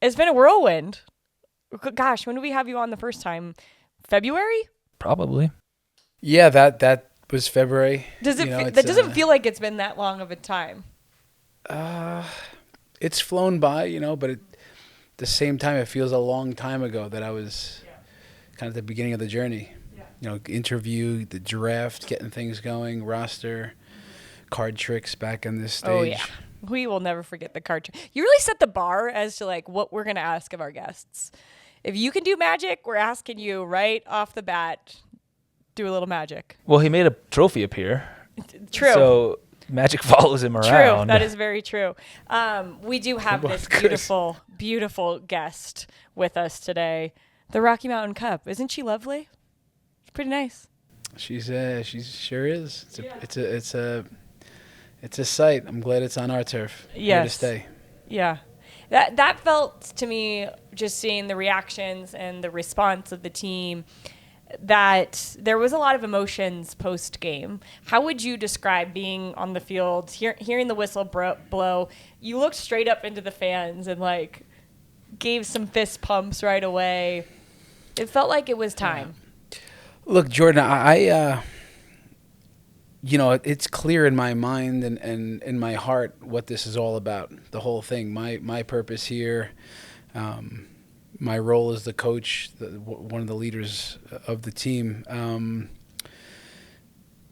It's been a whirlwind. Gosh, when did we have you on the first time? February? Probably. Yeah, that was February. Does it? You know, That doesn't feel like it's been that long of a time. It's flown by, but at the same time, it feels a long time ago that I was kind of at the beginning of the journey. Interview, the draft, getting things going, roster, card tricks back on this stage. Oh yeah, we will never forget the card trick. You really set the bar as to like what we're gonna ask of our guests. If you can do magic, we're asking you right off the bat, do a little magic. Well, he made a trophy appear. True. So magic follows him True. around. That is very true. We do have this beautiful, beautiful guest with us today. The Rocky Mountain Cup. Isn't she lovely? It's pretty nice. She sure is. It's a sight. I'm glad it's on our turf. Yes. Here to stay. Yeah. That felt to me, just seeing the reactions and the response of the team, that there was a lot of emotions post game. How would you describe being on the field, hearing the whistle blow? You looked straight up into the fans and like gave some fist pumps right away. It felt like it was time. Look, Jordan, I it's clear in my mind and in my heart what this is all about, the whole thing. My purpose here, my role as the coach, one of the leaders of the team.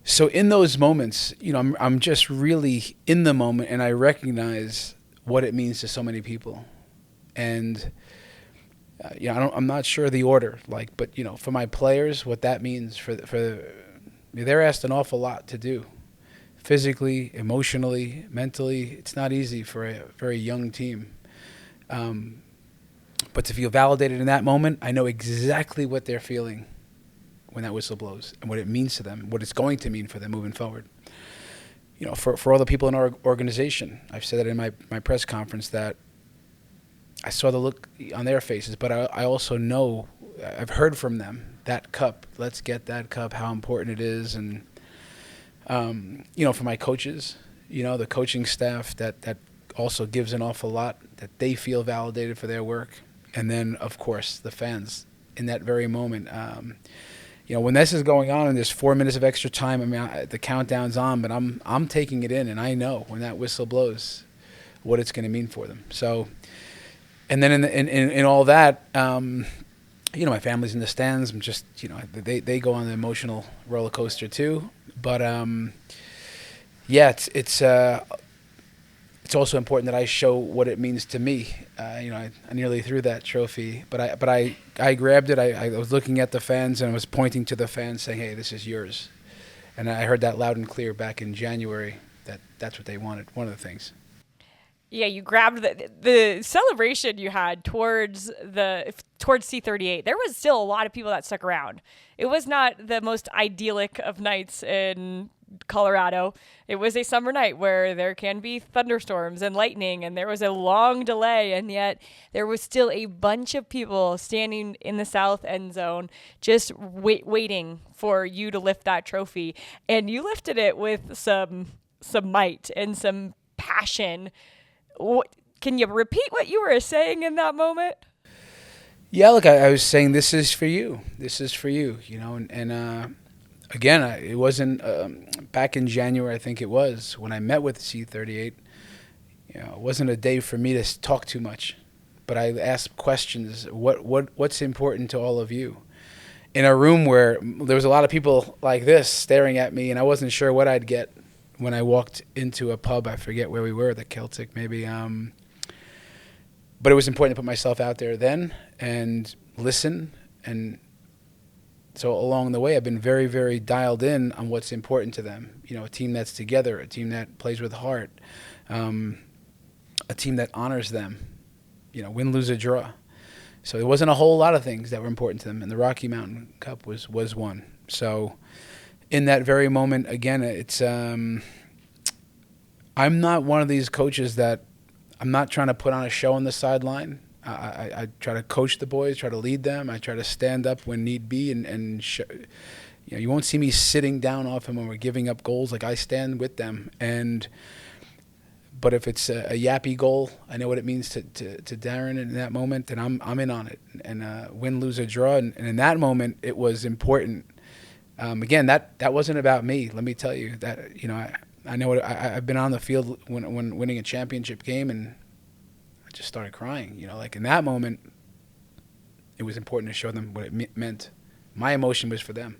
So in those moments, I'm just really in the moment, and I recognize what it means to so many people. And I'm not sure the order, but for my players, what that means for they're asked an awful lot to do, physically, emotionally, mentally. It's not easy for a very young team. But to feel validated in that moment, I know exactly what they're feeling when that whistle blows and what it means to them, what it's going to mean for them moving forward. For all the people in our organization, I've said that in my press conference, that I saw the look on their faces, but I also know, I've heard from them, that cup, let's get that cup, how important it is. And, for my coaches, the coaching staff, that also gives an awful lot, that they feel validated for their work. And then, of course, the fans in that very moment. When this is going on and there's 4 minutes of extra time, the countdown's on, but I'm taking it in, and I know when that whistle blows what it's going to mean for them. So, and then in all that, my family's in the stands. I'm just, they go on the emotional roller coaster too. But it's also important that I show what it means to me. I nearly threw that trophy, but I grabbed it. I was looking at the fans and I was pointing to the fans, saying, "Hey, this is yours." And I heard that loud and clear back in January. That's what they wanted. One of the things. Yeah, you grabbed the celebration you had towards C-38. There was still a lot of people that stuck around. It was not the most idyllic of nights in Colorado. It was a summer night where there can be thunderstorms and lightning, and there was a long delay, and yet there was still a bunch of people standing in the south end zone just waiting for you to lift that trophy. And you lifted it with some might and some passion. Can you repeat what you were saying in that moment? Yeah, look, I was saying, this is for you. This is for you, and again, it wasn't back in January, I think it was, when I met with C-38. It wasn't a day for me to talk too much, but I asked questions. What's important to all of you? In a room where there was a lot of people like this staring at me, and I wasn't sure what I'd get when I walked into a pub. I forget where we were, the Celtic maybe. But it was important to put myself out there then and listen. And so along the way, I've been very, very dialed in on what's important to them. A team that's together, a team that plays with heart, a team that honors them, win, lose, or draw. So there wasn't a whole lot of things that were important to them, and the Rocky Mountain Cup was one. So in that very moment, again, it's I'm not one of these coaches that I'm not trying to put on a show on the sideline. I try to coach the boys, try to lead them. I try to stand up when need be, and show, you won't see me sitting down off them when we're giving up goals. Like, I stand with them, But if it's a yappy goal, I know what it means to Darren in that moment, and I'm in on it. And win, lose, or draw. And in that moment, it was important. Again, that wasn't about me. Let me tell you that I know I've been on the field when winning a championship game, and I just started crying. Like in that moment, it was important to show them what it meant. My emotion was for them.